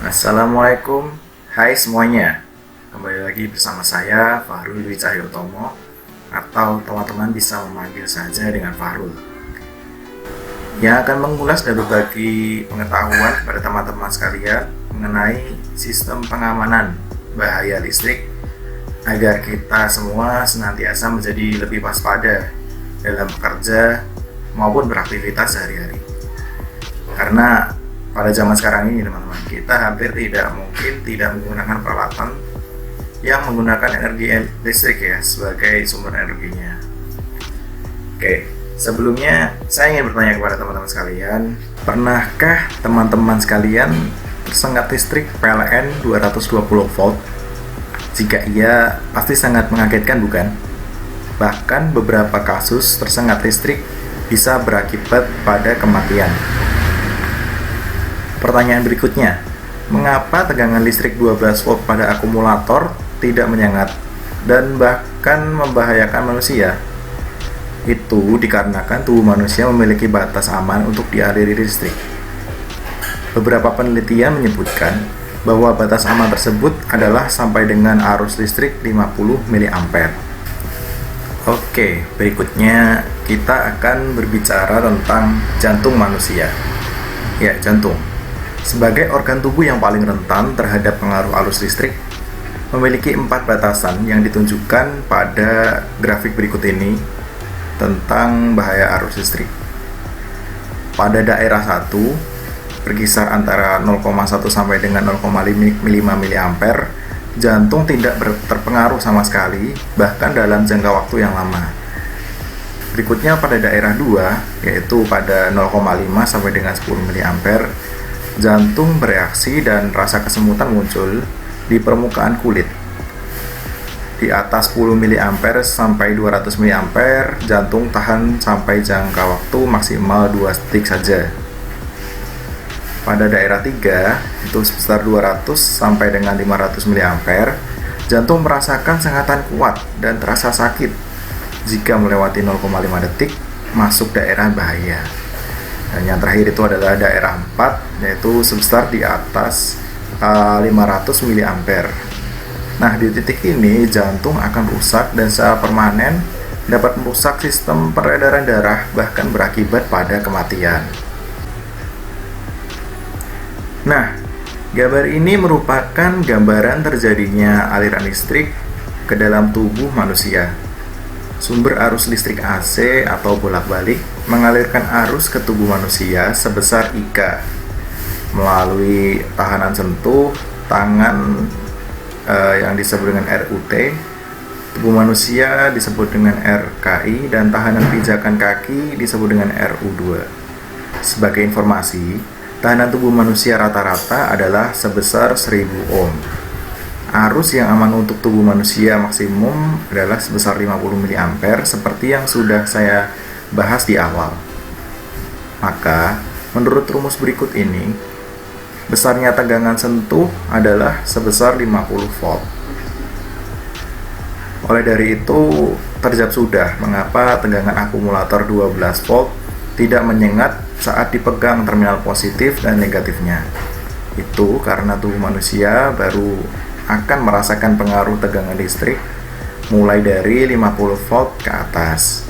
Assalamualaikum, hai semuanya. Kembali lagi bersama saya, Fahrul Dwi Cahyotomo, atau teman-teman bisa memanggil saja dengan Fahrul, yang akan mengulas dan berbagi pengetahuan kepada teman-teman sekalian mengenai sistem pengamanan bahaya listrik agar kita semua senantiasa menjadi lebih waspada dalam bekerja maupun beraktivitas sehari-hari. Karena pada zaman sekarang ini teman-teman, kita hampir tidak mungkin tidak menggunakan peralatan yang menggunakan energi listrik ya sebagai sumber energinya. Oke, sebelumnya saya ingin bertanya kepada teman-teman sekalian, pernahkah teman-teman sekalian tersengat listrik PLN 220 volt? Jika iya, pasti sangat mengagetkan bukan? Bahkan beberapa kasus tersengat listrik bisa berakibat pada kematian. Pertanyaan berikutnya, mengapa tegangan listrik 12 volt pada akumulator tidak menyengat dan bahkan membahayakan manusia? Itu dikarenakan tubuh manusia memiliki batas aman untuk dialiri listrik. Beberapa penelitian menyebutkan bahwa batas aman tersebut adalah sampai dengan arus listrik 50 mA. Oke, berikutnya kita akan berbicara tentang jantung manusia. Ya, jantung. Sebagai organ tubuh yang paling rentan terhadap pengaruh arus listrik, memiliki 4 batasan yang ditunjukkan pada grafik berikut ini tentang bahaya arus listrik. Pada daerah 1, berkisar antara 0,1 sampai dengan 0,5 mA, jantung tidak terpengaruh sama sekali, bahkan dalam jangka waktu yang lama. Berikutnya pada daerah 2, yaitu pada 0,5 sampai dengan 10 mA, jantung bereaksi dan rasa kesemutan muncul di permukaan kulit. Di atas 10 mA sampai 200 mA, jantung tahan sampai jangka waktu maksimal 2 detik saja. Pada daerah 3, itu sebesar 200 sampai dengan 500 mA, jantung merasakan sengatan kuat dan terasa sakit. Jika melewati 0,5 detik, masuk daerah bahaya. Dan yang terakhir itu adalah daerah 4, yaitu sebesar di atas 500 mA. Nah, di titik ini jantung akan rusak dan secara permanen dapat merusak sistem peredaran darah, bahkan berakibat pada kematian. Nah, gambar ini merupakan gambaran terjadinya aliran listrik ke dalam tubuh manusia. Sumber arus listrik AC atau bolak-balik mengalirkan arus ke tubuh manusia sebesar IK melalui tahanan sentuh tangan yang disebut dengan RUT, tubuh manusia disebut dengan RKI, dan tahanan pijakan kaki disebut dengan RU2. Sebagai informasi, tahanan tubuh manusia rata-rata adalah sebesar 1000 ohm. Arus yang aman untuk tubuh manusia maksimum adalah sebesar 50 mA seperti yang sudah saya bahas di awal. Maka, menurut rumus berikut ini, besarnya tegangan sentuh adalah sebesar 50 volt. Oleh dari itu, terjawab sudah mengapa tegangan akumulator 12 volt tidak menyengat saat dipegang terminal positif dan negatifnya. Itu karena tubuh manusia baru akan merasakan pengaruh tegangan listrik mulai dari 50 volt ke atas.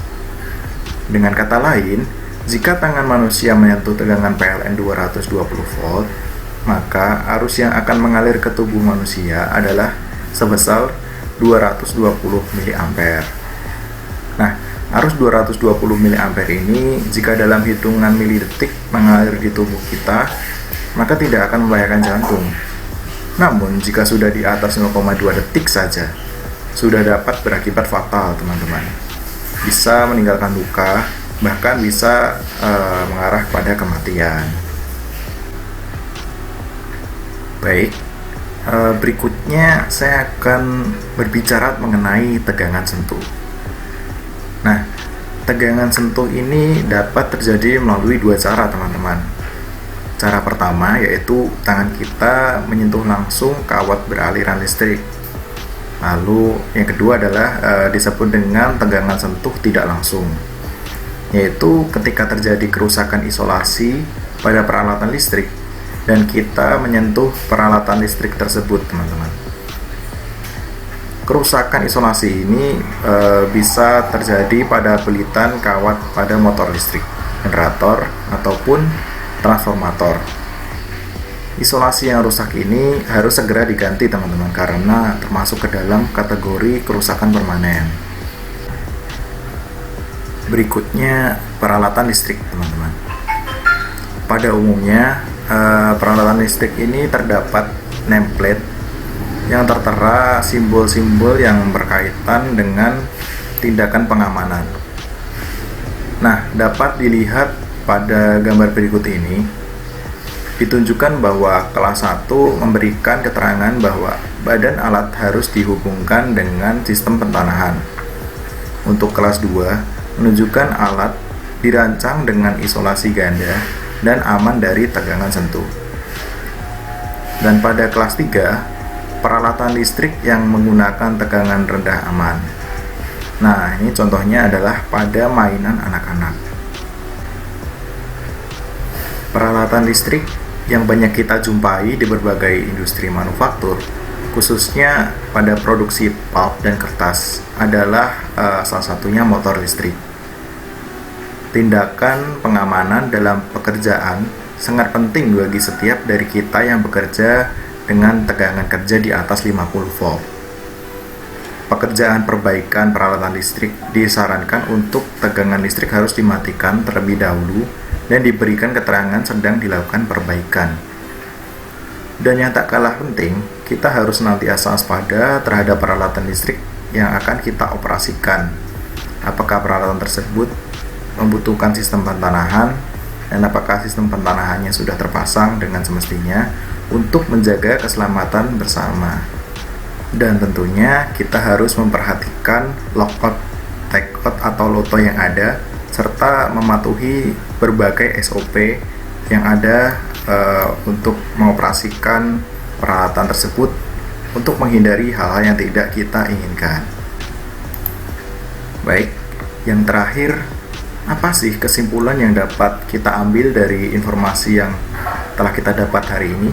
Dengan kata lain, jika tangan manusia menyentuh tegangan PLN 220 volt, maka arus yang akan mengalir ke tubuh manusia adalah sebesar 220 mA. Nah, arus 220 mA ini jika dalam hitungan milidetik mengalir di tubuh kita, maka tidak akan membahayakan jantung. Namun, jika sudah di atas 0,2 detik saja, sudah dapat berakibat fatal, teman-teman. Bisa meninggalkan luka, bahkan bisa mengarah pada kematian. Baik, berikutnya saya akan berbicara mengenai tegangan sentuh. Nah, tegangan sentuh ini dapat terjadi melalui 2 cara, teman-teman. Cara pertama yaitu tangan kita menyentuh langsung kawat beraliran listrik. Lalu yang kedua adalah disebut dengan tegangan sentuh tidak langsung. yaitu ketika terjadi kerusakan isolasi pada peralatan listrik dan kita menyentuh peralatan listrik tersebut, teman-teman. Kerusakan isolasi ini bisa terjadi pada pelitan kawat pada motor listrik, generator, ataupun transformator. Isolasi yang rusak ini harus segera diganti, teman-teman, karena termasuk ke dalam kategori kerusakan permanen. Berikutnya, peralatan listrik, teman-teman. Pada umumnya, peralatan listrik ini terdapat nameplate yang tertera simbol-simbol yang berkaitan dengan tindakan pengamanan. Nah, dapat dilihat pada gambar berikut ini, ditunjukkan bahwa kelas 1 memberikan keterangan bahwa badan alat harus dihubungkan dengan sistem pentanahan. Untuk kelas 2, menunjukkan alat dirancang dengan isolasi ganda dan aman dari tegangan sentuh. Dan pada kelas 3, peralatan listrik yang menggunakan tegangan rendah aman. Nah, ini contohnya adalah pada mainan anak-anak. Peralatan listrik yang banyak kita jumpai di berbagai industri manufaktur, khususnya pada produksi pulp dan kertas, adalah salah satunya motor listrik. Tindakan pengamanan dalam pekerjaan sangat penting bagi setiap dari kita yang bekerja dengan tegangan kerja di atas 50 volt. Pekerjaan perbaikan peralatan listrik disarankan untuk tegangan listrik harus dimatikan terlebih dahulu dan diberikan keterangan sedang dilakukan perbaikan. Dan yang tak kalah penting, kita harus senantiasa waspada terhadap peralatan listrik yang akan kita operasikan. Apakah peralatan tersebut membutuhkan sistem pentanahan, dan apakah sistem pentanahannya sudah terpasang dengan semestinya untuk menjaga keselamatan bersama. Dan tentunya kita harus memperhatikan lockout, takeout atau loto yang ada, serta mematuhi berbagai SOP yang ada untuk mengoperasikan peralatan tersebut untuk menghindari hal-hal yang tidak kita inginkan. Baik, yang terakhir, apa sih kesimpulan yang dapat kita ambil dari informasi yang telah kita dapat hari ini?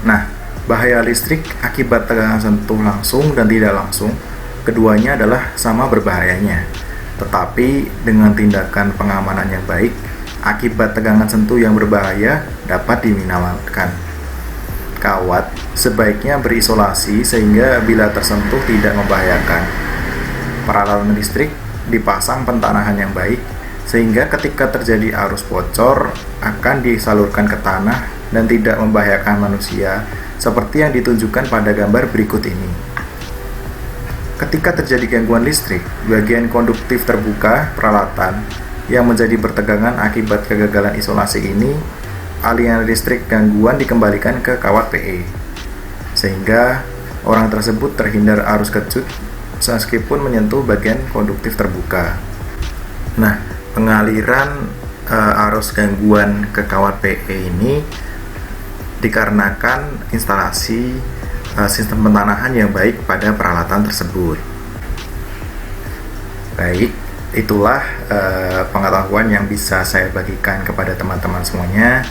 Nah, bahaya listrik akibat tegangan sentuh langsung dan tidak langsung, keduanya adalah sama berbahayanya. Tetapi dengan tindakan pengamanan yang baik, akibat tegangan sentuh yang berbahaya dapat diminimalkan. Kawat sebaiknya berisolasi sehingga bila tersentuh tidak membahayakan. Peralatan listrik dipasang pentanahan yang baik sehingga ketika terjadi arus bocor akan disalurkan ke tanah dan tidak membahayakan manusia, seperti yang ditunjukkan pada gambar berikut ini. Ketika terjadi gangguan listrik, bagian konduktif terbuka peralatan yang menjadi bertegangan akibat kegagalan isolasi ini, aliran listrik gangguan dikembalikan ke kawat PE, sehingga orang tersebut terhindar arus kecut meskipun menyentuh bagian konduktif terbuka. Nah, pengaliran arus gangguan ke kawat PE ini dikarenakan instalasi sistem pentanahan yang baik pada peralatan tersebut. Baik, itulah pengetahuan yang bisa saya bagikan kepada teman-teman semuanya.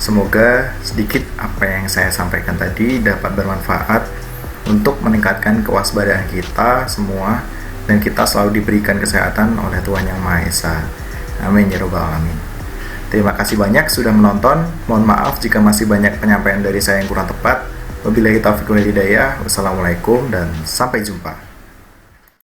Semoga sedikit apa yang saya sampaikan tadi dapat bermanfaat untuk meningkatkan kewaspadaan kita semua dan kita selalu diberikan kesehatan oleh Tuhan Yang Maha Esa. Amin ya robbal alamin. Terima kasih banyak sudah menonton. Mohon maaf jika masih banyak penyampaian dari saya yang kurang tepat. Wabillahi taufiq wal hidayah. Wassalamualaikum dan sampai jumpa.